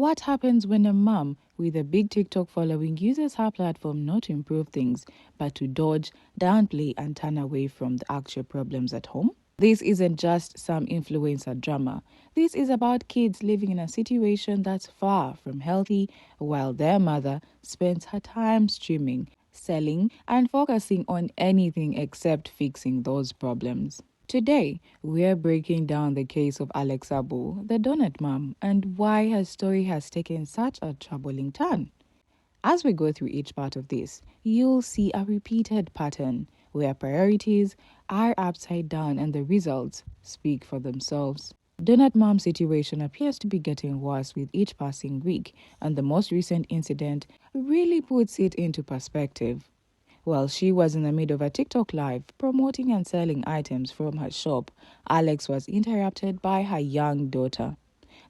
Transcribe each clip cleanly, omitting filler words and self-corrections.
What happens when a mom with a big TikTok following uses her platform not to improve things, but to dodge, downplay, and turn away from the actual problems at home? This isn't just some influencer drama. This is about kids living in a situation that's far from healthy, while their mother spends her time streaming, selling, and focusing on anything except fixing those problems. Today, we're breaking down the case of Alex Abu, the donut mom, and why her story has taken such a troubling turn. As we go through each part of this, you'll see a repeated pattern where priorities are upside down and the results speak for themselves. Donut Mom's situation appears to be getting worse with each passing week, and the most recent incident really puts it into perspective. While she was in the middle of a TikTok live promoting and selling items from her shop, Alex was interrupted by her young daughter.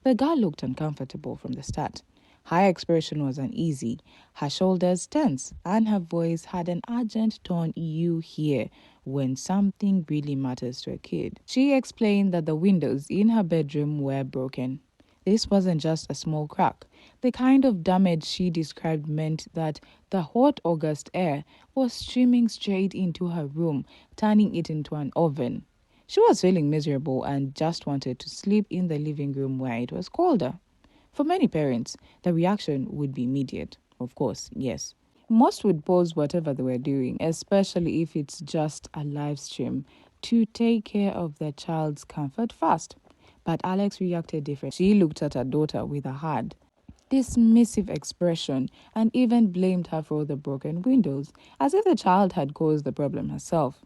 The girl looked uncomfortable from the start. Her expression was uneasy, her shoulders tense, and her voice had an urgent tone you hear when something really matters to a kid. She explained that the windows in her bedroom were broken. This wasn't just a small crack. The kind of damage she described meant that the hot August air was streaming straight into her room, turning it into an oven. She was feeling miserable and just wanted to sleep in the living room where it was colder. For many parents, the reaction would be immediate. Of course, yes. Most would pause whatever they were doing, especially if it's just a live stream, to take care of their child's comfort first. But Alex reacted differently. She looked at her daughter with a hard, dismissive expression and even blamed her for the broken windows, as if the child had caused the problem herself.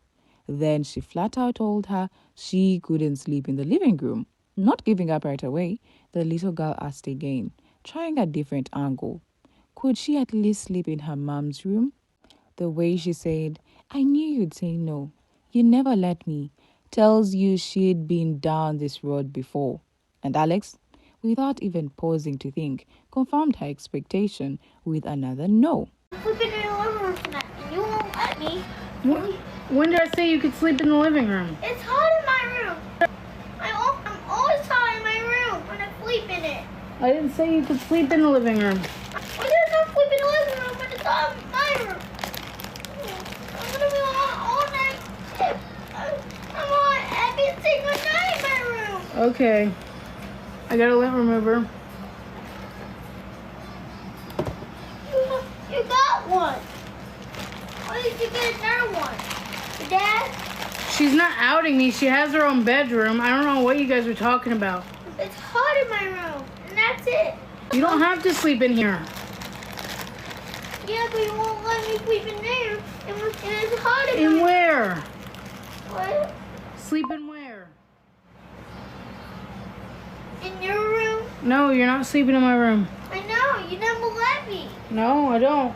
Then she flat out told her she couldn't sleep in the living room. Not giving up right away, the little girl asked again, trying a different angle. Could she at least sleep in her mom's room? The way she said, "I knew you'd say no. You never let me," tells you she'd been down this road before. And Alex, without even pausing to think, confirmed her expectation with another no. I'm sleeping in the living room tonight, and you won't let me. When did I say you could sleep in the living room? It's hot in my room. I'm always hot in my room when I sleep in it. I didn't say you could sleep in the living room. Why did I not sleep in the living room when it's hot in my room? I'm gonna be hot all night. I'm hot every single night in my room. Okay. I got a lint remover. You got one. Why did you get another one? Your dad? She's not outing me. She has her own bedroom. I don't know what you guys are talking about. It's hot in my room, and that's it. You don't have to sleep in here. Yeah, but you won't let me sleep in there. And it's hot in In my where? What? Sleep in where? In your room? No, you're not sleeping in my room. I know, you never let me. No, I don't.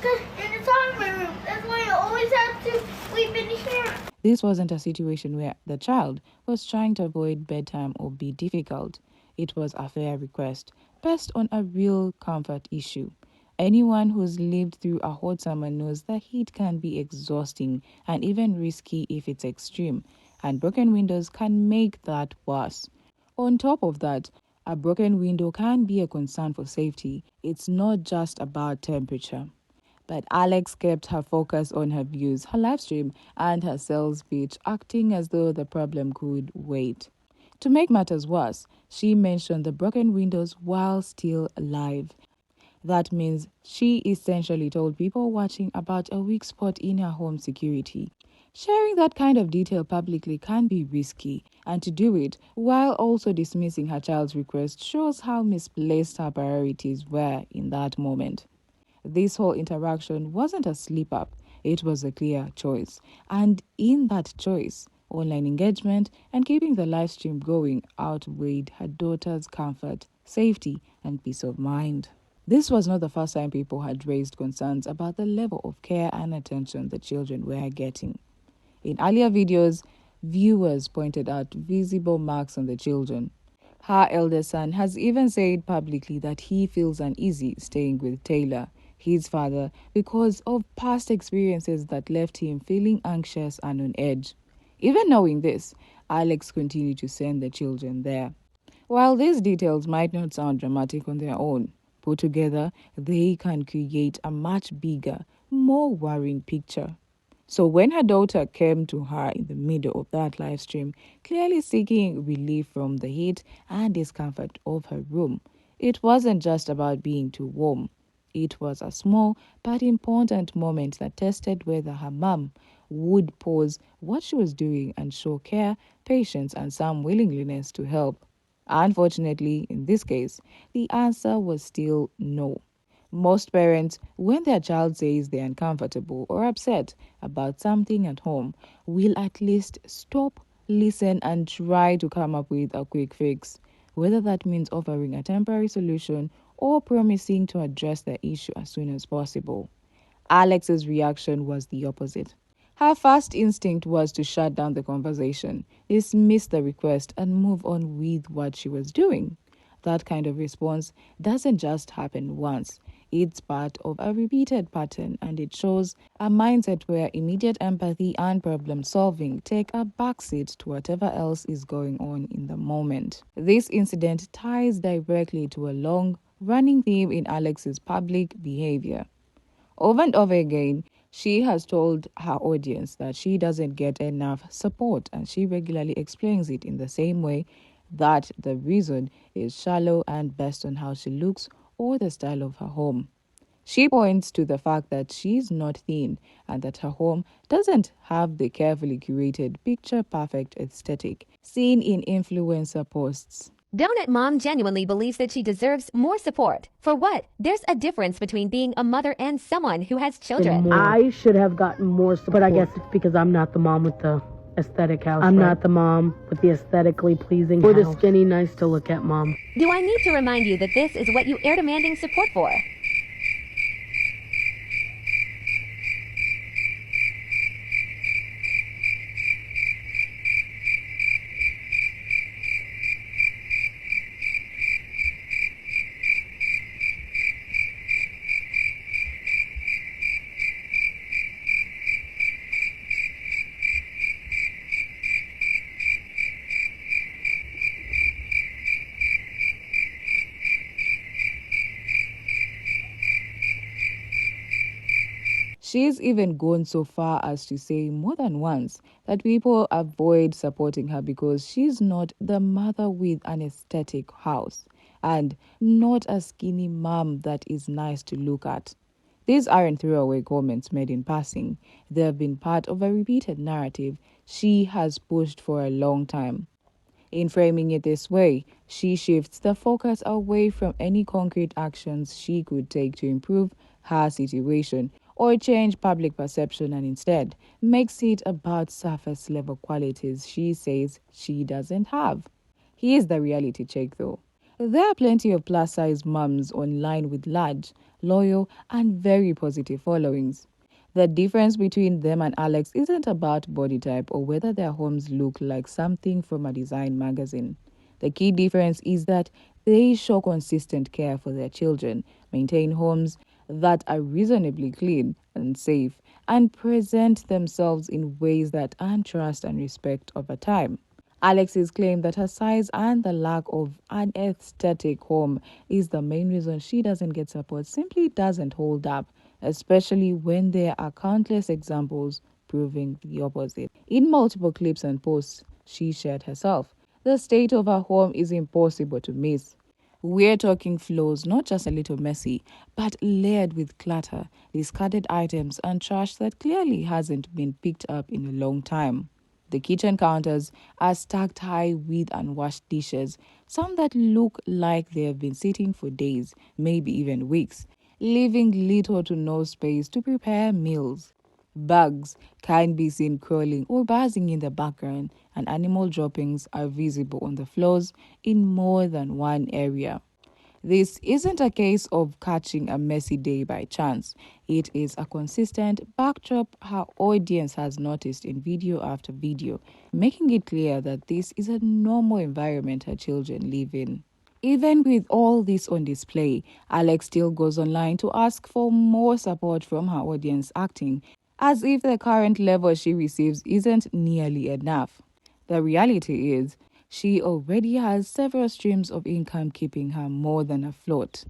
And it's hot in my room. That's why I always have to sleep in here. This wasn't a situation where the child was trying to avoid bedtime or be difficult. It was a fair request, based on a real comfort issue. Anyone who's lived through a hot summer knows that heat can be exhausting and even risky if it's extreme, and broken windows can make that worse. On top of that, a broken window can be a concern for safety. It's not just about temperature. But Alex kept her focus on her views, her live stream, and her sales pitch, acting as though the problem could wait. To make matters worse, she mentioned the broken windows while still live. That means she essentially told people watching about a weak spot in her home security. Sharing that kind of detail publicly can be risky, and to do it while also dismissing her child's request shows how misplaced her priorities were in that moment. This whole interaction wasn't a slip-up, it was a clear choice. And in that choice, online engagement and keeping the live stream going outweighed her daughter's comfort, safety, and peace of mind. This was not the first time people had raised concerns about the level of care and attention the children were getting. In earlier videos, viewers pointed out visible marks on the children. Her elder son has even said publicly that he feels uneasy staying with Taylor, his father, because of past experiences that left him feeling anxious and on edge. Even knowing this, Alex continued to send the children there. While these details might not sound dramatic on their own, put together, they can create a much bigger, more worrying picture. So when her daughter came to her in the middle of that live stream, clearly seeking relief from the heat and discomfort of her room, it wasn't just about being too warm. It was a small but important moment that tested whether her mum would pause what she was doing and show care, patience, and some willingness to help. Unfortunately, in this case, the answer was still no. Most parents, when their child says they're uncomfortable or upset about something at home, will at least stop, listen, and try to come up with a quick fix, whether that means offering a temporary solution or promising to address the issue as soon as possible. Alex's reaction was the opposite. Her first instinct was to shut down the conversation, dismiss the request, and move on with what she was doing. That kind of response doesn't just happen once. It's part of a repeated pattern, and it shows a mindset where immediate empathy and problem solving take a backseat to whatever else is going on in the moment. This incident ties directly to a long running theme in Alex's public behavior. Over and over again, she has told her audience that she doesn't get enough support, and she regularly explains it in the same way that the reason is shallow and based on how she looks or the style of her home. She points to the fact that she's not thin and that her home doesn't have the carefully curated picture perfect aesthetic seen in influencer posts. Donut Mom genuinely believes that she deserves more support. For what? There's a difference between being a mother and someone who has children. I should have gotten more support. But I guess it's because I'm not the mom with the aesthetic house. I'm not the mom with the aesthetically pleasing house. Or the skinny, nice to look at mom. Do I need to remind you that this is what you are demanding support for? She's even gone so far as to say more than once that people avoid supporting her because she's not the mother with an aesthetic house and not a skinny mom that is nice to look at. These aren't throwaway comments made in passing. They have been part of a repeated narrative she has pushed for a long time. In framing it this way, she shifts the focus away from any concrete actions she could take to improve her situation or change public perception and instead makes it about surface level qualities she says she doesn't have. Here's the reality check though. There are plenty of plus size mums online with large, loyal, and very positive followings. The difference between them and Alex isn't about body type or whether their homes look like something from a design magazine. The key difference is that they show consistent care for their children, maintain homes that are reasonably clean and safe, and present themselves in ways that earn trust and respect over time. Alex's claim that her size and the lack of an aesthetic home is the main reason she doesn't get support simply doesn't hold up, especially when there are countless examples proving the opposite. In multiple clips and posts she shared herself, the state of her home is impossible to miss. We're talking floors not just a little messy, but layered with clutter, discarded items, and trash that clearly hasn't been picked up in a long time. The kitchen counters are stacked high with unwashed dishes, some that look like they have been sitting for days, maybe even weeks, leaving little to no space to prepare meals. Bugs can be seen crawling or buzzing in the background, and animal droppings are visible on the floors in more than one area. This isn't a case of catching a messy day by chance. It is a consistent backdrop her audience has noticed in video after video, making it clear that this is a normal environment her children live in. Even with all this on display, Alex still goes online to ask for more support from her audience, acting as if the current level she receives isn't nearly enough. The reality is, she already has several streams of income keeping her more than afloat.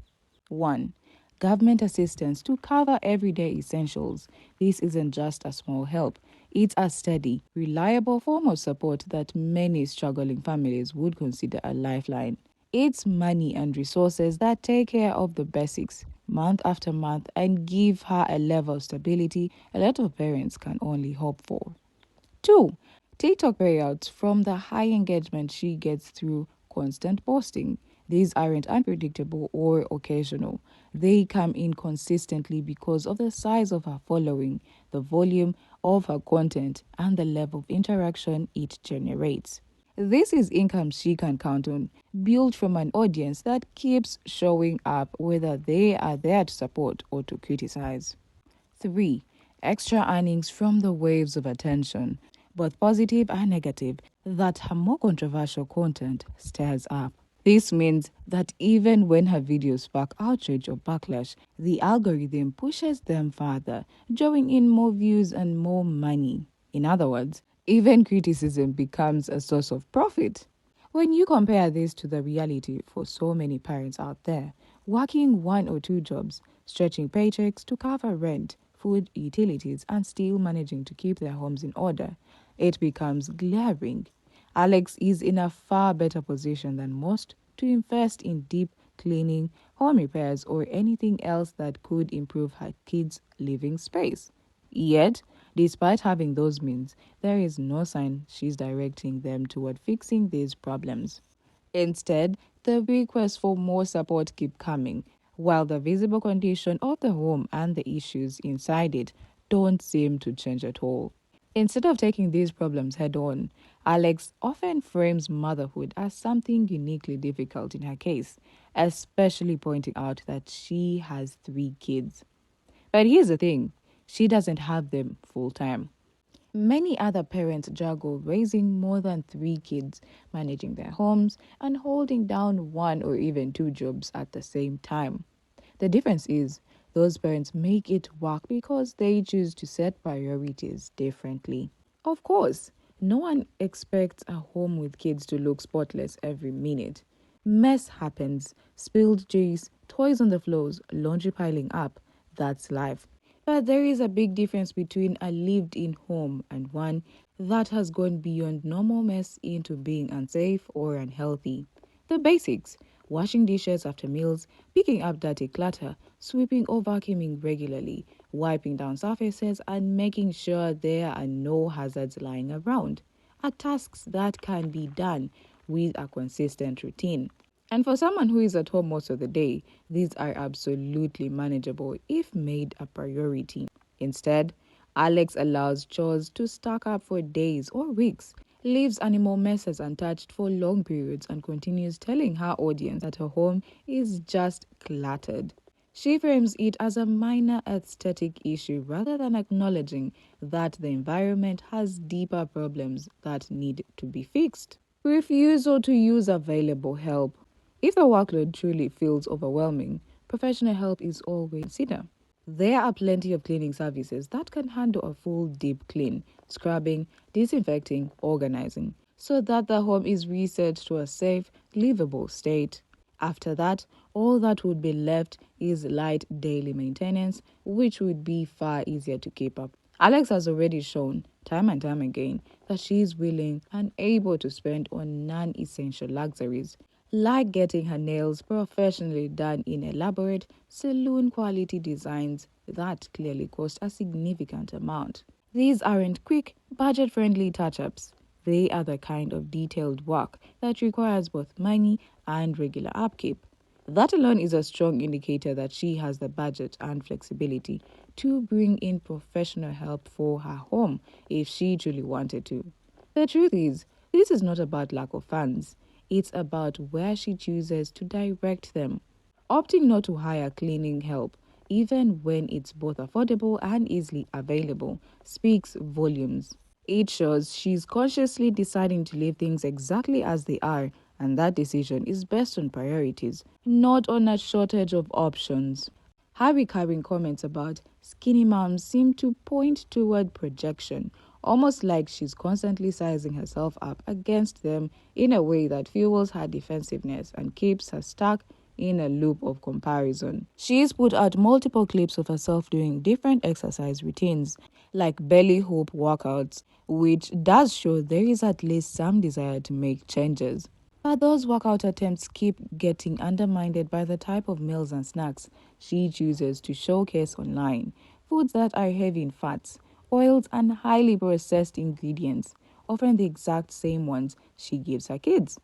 1. Government assistance to cover everyday essentials. This isn't just a small help. It's a steady, reliable form of support that many struggling families would consider a lifeline. It's money and resources that take care of the basics month after month and give her a level of stability a lot of parents can only hope for. 2. TikTok payouts from the high engagement she gets through constant posting. These aren't unpredictable or occasional. They come in consistently because of the size of her following, the volume of her content, and the level of interaction it generates. This is income she can count on, built from an audience that keeps showing up whether they are there to support or to criticize. 3. Extra earnings from the waves of attention, both positive and negative, that her more controversial content stirs up. This means that even when her videos spark outrage or backlash, the algorithm pushes them further, drawing in more views and more money. In other words, even criticism becomes a source of profit. When you compare this to the reality for so many parents out there, working 1 or 2 jobs, stretching paychecks to cover rent, food, utilities, and still managing to keep their homes in order, it becomes glaring. Alex is in a far better position than most to invest in deep cleaning, home repairs, or anything else that could improve her kids' living space. Yet, despite having those means, there is no sign she's directing them toward fixing these problems. Instead, the requests for more support keep coming, while the visible condition of the home and the issues inside it don't seem to change at all. Instead of taking these problems head on, Alex often frames motherhood as something uniquely difficult in her case, especially pointing out that she has 3 kids. But here's the thing, she doesn't have them full time. Many other parents juggle raising more than 3 kids, managing their homes, and holding down 1 or even 2 jobs at the same time. The difference is, those parents make it work because they choose to set priorities differently. Of course, no one expects a home with kids to look spotless every minute. Mess happens, spilled juice, toys on the floors, laundry piling up. That's life. But there is a big difference between a lived-in home and one that has gone beyond normal mess into being unsafe or unhealthy. The basics: washing dishes after meals, picking up dirty clutter, sweeping or vacuuming regularly, wiping down surfaces, and making sure there are no hazards lying around, are tasks that can be done with a consistent routine. And for someone who is at home most of the day, these are absolutely manageable if made a priority. Instead, Alex allows chores to stack up for days or weeks, leaves animal messes untouched for long periods, and continues telling her audience that her home is just cluttered. She frames it as a minor aesthetic issue rather than acknowledging that the environment has deeper problems that need to be fixed. Refusal to use available help. If the workload truly feels overwhelming, professional help is always considered. There are plenty of cleaning services that can handle a full deep clean, scrubbing, disinfecting, organizing, so that the home is reset to a safe, livable state. After that, all that would be left is light daily maintenance, which would be far easier to keep up. Alex has already shown, time and time again, that she is willing and able to spend on non-essential luxuries, like getting her nails professionally done in elaborate, salon-quality designs that clearly cost a significant amount. These aren't quick, budget-friendly touch-ups. They are the kind of detailed work that requires both money and regular upkeep. That alone is a strong indicator that she has the budget and flexibility to bring in professional help for her home if she truly wanted to. The truth is, this is not about lack of funds. It's about where she chooses to direct them. Opting not to hire cleaning help, even when it's both affordable and easily available, speaks volumes. It shows she's consciously deciding to leave things exactly as they are, and that decision is based on priorities, not on a shortage of options. Her recurring comments about skinny moms seem to point toward projection, almost like she's constantly sizing herself up against them in a way that fuels her defensiveness and keeps her stuck in a loop of comparison. She's put out multiple clips of herself doing different exercise routines, like belly hoop workouts, which does show there is at least some desire to make changes. But those workout attempts keep getting undermined by the type of meals and snacks she chooses to showcase online. Foods that are heavy in fats, oils, and highly processed ingredients, often the exact same ones she gives her kids.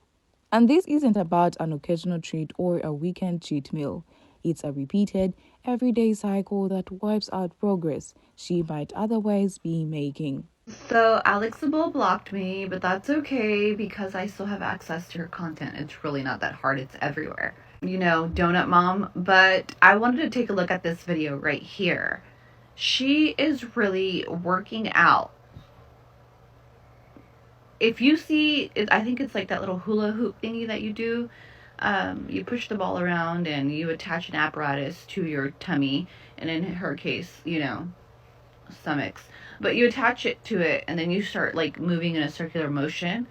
And this isn't about an occasional treat or a weekend cheat meal. It's a repeated, everyday cycle that wipes out progress she might otherwise be making. So Alexable blocked me, but that's okay because I still have access to her content. It's really not that hard. It's everywhere. Donut Mom. But I wanted to take a look at this video right here. She is really working out. If you see, I think it's like that little hula hoop thingy that you do. You push the ball around and you attach an apparatus to your tummy. And in her case, stomachs. But you attach it to it and then you start like moving in a circular motion.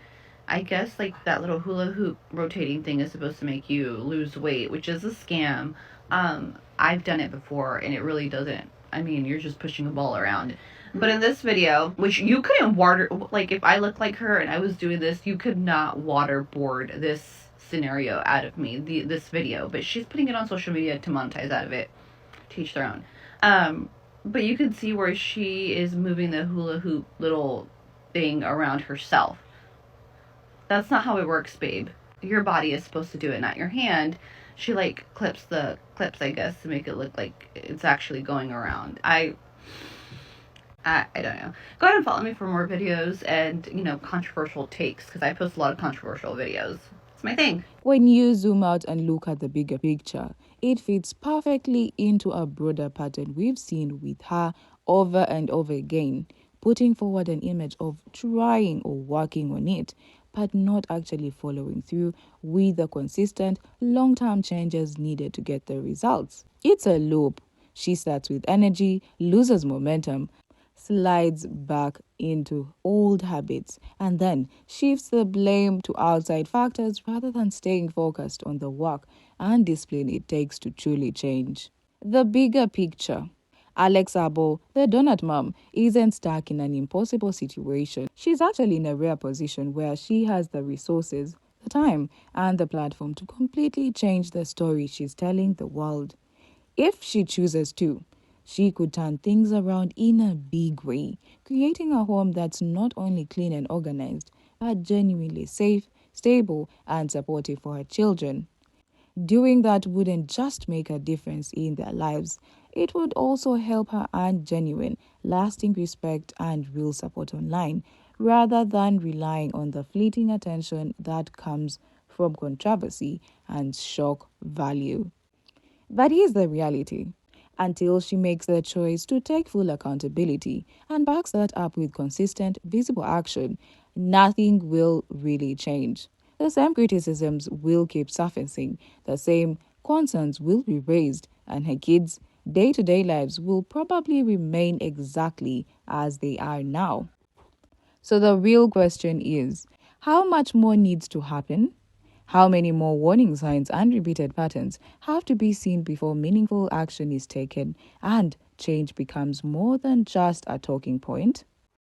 I guess like that little hula hoop rotating thing is supposed to make you lose weight, which is a scam. I've done it before and it really doesn't. I mean, you're just pushing a ball around. But in this video, which you couldn't like if I looked like her and I was doing this, you could not waterboard this scenario out of me, this video. But she's putting it on social media to monetize out of it. Teach their own. But you can see where she is moving the hula hoop little thing around herself. That's not how it works, babe. Your body is supposed to do it, not your hand. She like clips the clips, I guess, to make it look like it's actually going around. I don't know. Go ahead and follow me for more videos and, controversial takes, because I post a lot of controversial videos. It's my thing. When you zoom out and look at the bigger picture, it fits perfectly into a broader pattern we've seen with her over and over again, putting forward an image of trying or working on it, but not actually following through with the consistent, long-term changes needed to get the results. It's a loop. She starts with energy, loses momentum, slides back into old habits, and then shifts the blame to outside factors rather than staying focused on the work and discipline it takes to truly change. The bigger picture. Alex Abo, the donut mom, isn't stuck in an impossible situation. She's actually in a rare position where she has the resources, the time, and the platform to completely change the story she's telling the world. If she chooses to, she could turn things around in a big way, creating a home that's not only clean and organized, but genuinely safe, stable, and supportive for her children. Doing that wouldn't just make a difference in their lives, it would also help her earn genuine, lasting respect and real support online, rather than relying on the fleeting attention that comes from controversy and shock value. But here's the reality. Until she makes the choice to take full accountability and backs that up with consistent, visible action, nothing will really change. The same criticisms will keep surfacing, the same concerns will be raised, and her kids' day-to-day lives will probably remain exactly as they are now. So the real question is, how much more needs to happen? How many more warning signs and repeated patterns have to be seen before meaningful action is taken and change becomes more than just a talking point?